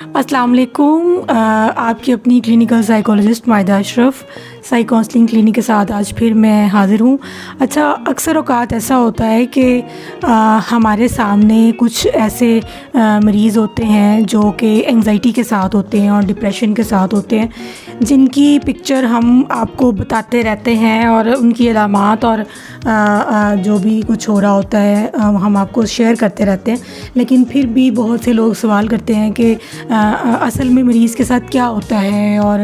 अस्सलाम वालेकुम। आपकी अपनी क्लिनिकल साइकोलॉजिस्ट माहिदा अशरफ साइक काउंसलिंग क्लिनिक के साथ आज फिर मैं हाज़िर हूँ। अच्छा, अक्सर औक़ात ऐसा होता है कि हमारे सामने कुछ ऐसे मरीज़ होते हैं जो कि एंग्ज़ाइटी के साथ होते हैं और डिप्रेशन के साथ होते हैं, जिनकी पिक्चर हम आपको बताते रहते हैं और उनकी अलामात और जो भी कुछ हो रहा होता है हम आपको शेयर करते रहते हैं। लेकिन फिर भी बहुत से लोग सवाल करते हैं कि असल में मरीज़ के साथ क्या होता है और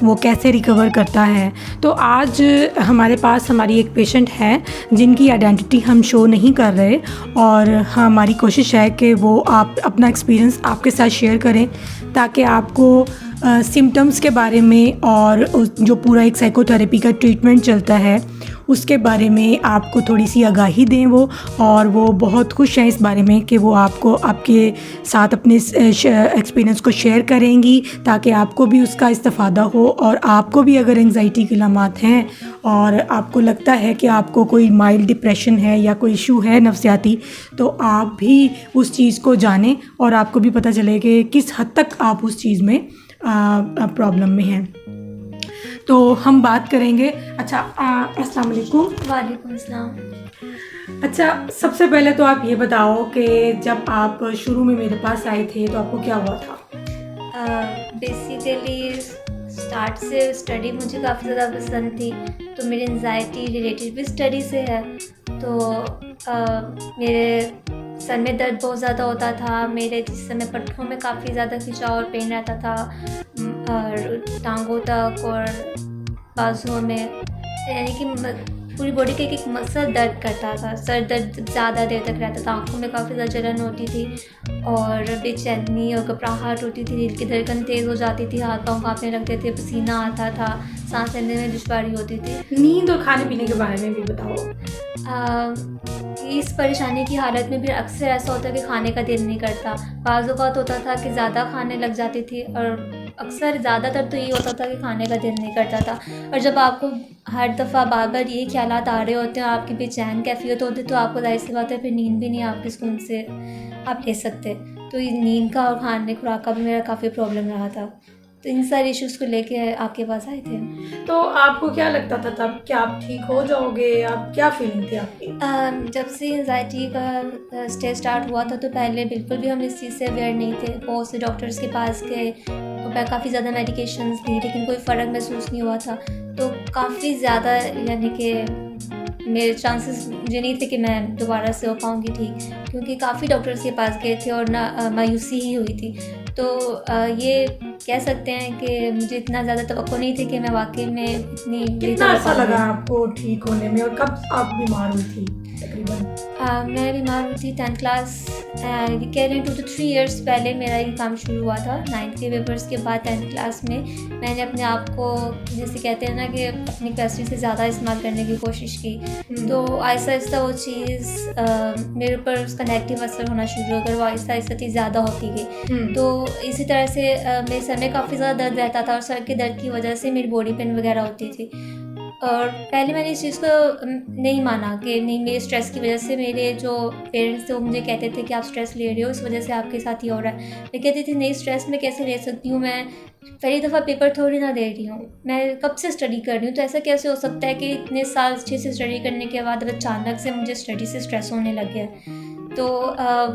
वो कैसे रिकवर करता है। तो आज हमारे पास हमारी एक पेशेंट है जिनकी आइडेंटिटी हम शो नहीं कर रहे, और हमारी कोशिश है कि वो आप अपना एक्सपीरियंस आपके साथ शेयर करें ताकि आपको सिम्टम्स के बारे में और जो पूरा एक साइकोथेरेपी का ट्रीटमेंट चलता है उसके बारे में आपको थोड़ी सी आगाही दें वो। और वो बहुत खुश हैं इस बारे में कि वो आपको आपके साथ अपने एक्सपीरियंस को शेयर करेंगी ताकि आपको भी उसका इस्तेफ़ादा हो, और आपको भी अगर एंग्ज़ाइटी की अलामात हैं और आपको लगता है कि आपको कोई माइल्ड डिप्रेशन है या कोई इशू है नफ्सियाती, तो आप भी उस चीज़ को जानें और आपको भी पता चले कि किस हद तक आप उस चीज़ में प्रॉब्लम में हैं। तो हम बात करेंगे। अच्छा, अस्सलाम वालेकुम। वालेकुम अस्सलाम। अच्छा, सबसे पहले तो आप ये बताओ कि जब आप शुरू में मेरे पास आए थे तो आपको क्या हुआ था? बेसिकली स्टार्ट से स्टडी मुझे काफ़ी ज़्यादा पसंद थी, तो मेरी एंजाइटी रिलेटेड भी स्टडी से है। तो मेरे सर में दर्द बहुत ज़्यादा होता था, मेरे जिस समय पट्टों में काफ़ी ज़्यादा खिंचाव और पेन रहता था, और टांगों तक और बाजुओं में, यानी कि पूरी बॉडी के एक मसल दर्द करता था। सर दर्द ज़्यादा देर तक रहता था, आँखों में काफ़ी ज़्यादा जलन होती थी और बेचैनी और घबराहट होती थी, दिल की धड़कन तेज़ हो जाती थी, हाथ पाँव काँपने लगते थे, पसीना आता था, सांस लेने में दुश्वारी होती थी। नींद और खाने पीने के बारे में भी बताओ। इस परेशानी की हालत में भी अक्सर ऐसा होता है कि खाने का दिल नहीं करता। बाज़ औक़ात होता था कि ज़्यादा खाने लग जाती थी, और अक्सर ज़्यादातर तो ये होता था कि खाने का दिल नहीं करता था। और जब आपको हर दफ़ा बार-बार ये ख़्यालात आ रहे होते हैं, आपकी बेचैन कैफ़ियत होती है, तो आपको ज़ाहिर-सी बात है फिर नींद भी नहीं आपकी सुकून से आप ले सकते। तो ये नींद का और खाने खुराक का भी मेरा काफ़ी प्रॉब्लम रहा था। तो इन सारे इश्यूज़ को लेके आपके पास आए थे। तो आपको क्या लगता था तब, क्या आप ठीक हो जाओगे? आप क्या फीलिंग थी आपकी? जब से एंजाइटी का स्टेज स्टार्ट हुआ था, तो पहले बिल्कुल भी हम इस चीज़ से अवेयर नहीं थे। बहुत से डॉक्टर्स के पास गए, तो मैं काफ़ी ज़्यादा मेडिकेशंस ली, लेकिन कोई फ़र्क महसूस नहीं हुआ था। तो काफ़ी ज़्यादा, यानी कि मेरे चांसेस ये नहीं थे कि मैं दोबारा से हो पाऊँगी ठीक, क्योंकि काफ़ी डॉक्टर्स के पास गए थे और ना मायूसी ही हुई थी। तो ये कह सकते हैं कि मुझे इतना ज़्यादा तवक्को नहीं थी कि मैं वाक़ई में इतनी कितना अर्सा लगा आपको ठीक होने में, और कब आप बीमार हुई थी तकरीबन? मैं बीमार हुई थी 10th क्लास, ये कह रहे हैं 2 to 3 इयर्स पहले मेरा ये काम शुरू हुआ था। 9th के पेपर्स के बाद 10th क्लास में मैंने अपने आप को, जैसे कहते हैं ना, कि अपनी कैपेसिटी से ज़्यादा इस्तेमाल करने की कोशिश की। तो आहिस्ता-आहिस्ता वो चीज़ मेरे ऊपर उसका नेगेटिव असर होना शुरू हो गया, वो आहिस्ता-आहिस्ता चीज़ ज़्यादा होती गई। तो इसी तरह से मेरे सर में काफ़ी ज़्यादा दर्द रहता था, और सर के दर्द की वजह से मेरी बॉडी पेन वगैरह होती थी। और पहले मैंने इस चीज़ को नहीं माना कि नहीं, मेरे स्ट्रेस की वजह से, मेरे जो पेरेंट्स थे वो मुझे कहते थे कि आप स्ट्रेस ले रहे हो, इस वजह से आपके साथ ये हो रहा है। मैं कहती थी नहीं, स्ट्रेस मैं कैसे ले सकती हूँ, मैं पहली दफ़ा पेपर थोड़ी ना दे रही हूँ, मैं कब से स्टडी कर रही हूँ, तो ऐसा कैसे हो सकता है कि इतने साल अच्छे से स्टडी करने के बाद अब अचानक से मुझे स्टडी से स्ट्रेस होने लग गया। तो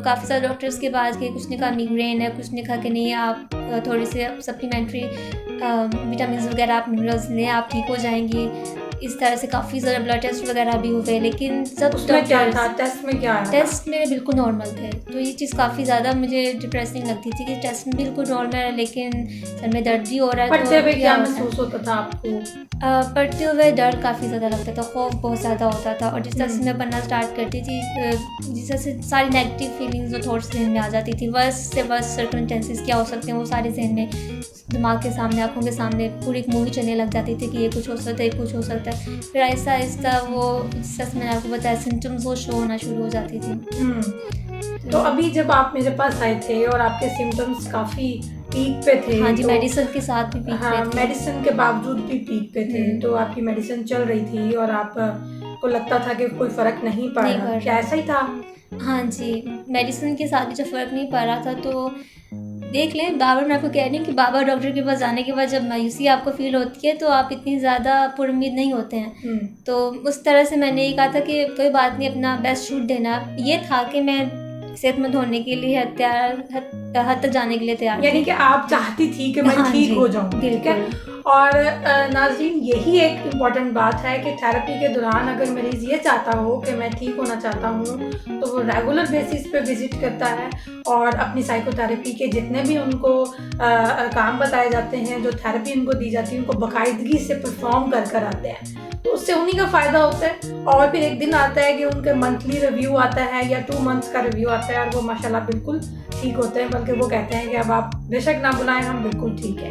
काफ़ी सारे डॉक्टर्स के पास गए, कुछ ने कहा माइग्रेन है, कुछ ने कहा कि नहीं, आप थोड़े से सप्लीमेंट्री विटामिन वगैरह, आप मिनरल्स लें, आप ठीक हो जाएंगी। इस तरह से काफ़ी ज़्यादा ब्लड टेस्ट वगैरह भी हुए, लेकिन सब उसमें क्या था? टेस्ट में क्या आया? टेस्ट मेरे बिल्कुल नॉर्मल थे। तो ये चीज़ काफ़ी ज़्यादा मुझे डिप्रेसिंग लगती थी कि टेस्ट में बिल्कुल नॉर्मल है, लेकिन सर में दर्द भी हो रहा है। पढ़ते हुए तो क्या महसूस होता था आपको? पढ़ते हुए डर काफ़ी ज़्यादा लगता था, खौफ बहुत ज़्यादा होता था, और जिस तरह से मैं पढ़ना स्टार्ट करती थी, जिस तरह से सारी नेगेटिव फीलिंग्स और थॉट्स जहन में आ जाती थी, वर्स्ट से वर्स्ट सर्कमस्टेंसेस क्या हो सकते हैं वो सारे जहन में, दिमाग के सामने, आँखों के सामने पूरी एक मूवी चलने लग जाती थी कि ये कुछ हो सकता है, ये कुछ हो सकता है। फिर आहिस्ता आहिस्ता वो, जिस तरह से मैंने आपको बताया, सिम्टम्स वो शो होना शुरू हो जाती थी। तो अभी जब आप मेरे पास आए थे और आपके सिम्टम्स काफ़ी पीक पे थे। हाँ जी, तो मेडिसिन के साथ भी पीक पे थे। मेडिसिन के बावजूद भी पीक पे थे, तो आपकी मेडिसिन चल रही थी और आप को लगता था कि कोई फ़र्क नहीं पड़ रहा, क्या ऐसा ही था? हाँ जी, मेडिसिन के साथ भी जब फ़र्क नहीं पड़ रहा था, तो देख लें। बार बार मैं आपको कह रही हूँ कि बार बार डॉक्टर के पास जाने के बाद जब मायूसी आपको फील होती है तो आप इतनी ज़्यादा पुरुम्मीद नहीं होते हैं। तो उस तरह से मैंने ये कहा था कि कोई बात नहीं, अपना बेस्ट शूट देना। ये था कि मैं सेहतमंद होने के लिए हद तक जाने के लिए तैयार यानी कि आप चाहती थी कि मैं हाँ ठीक जी, हो जाऊं, ठीक है। बिल्कुल। और नाज़रीन, यही एक इम्पॉर्टेंट बात है कि थेरेपी के दौरान अगर मरीज़ ये चाहता हो कि मैं ठीक होना चाहता हूँ तो वो रेगुलर बेसिस पे विज़िट करता है और अपनी साइकोथेरेपी के जितने भी उनको काम बताए जाते हैं, जो थेरेपी उनको दी जाती है, उनको बाकायदगी से परफॉर्म कर आते हैं। तो उससे उन्हीं का फ़ायदा होता है। और फिर एक दिन आता है कि उनके मंथली रिव्यू आता है या 2 मंथ्स का रिव्यू आता है और वो माशाल्लाह बिल्कुल ठीक होते हैं, बल्कि वो कहते हैं कि अब आप बेशक ना बुलाएं, हम बिल्कुल ठीक है।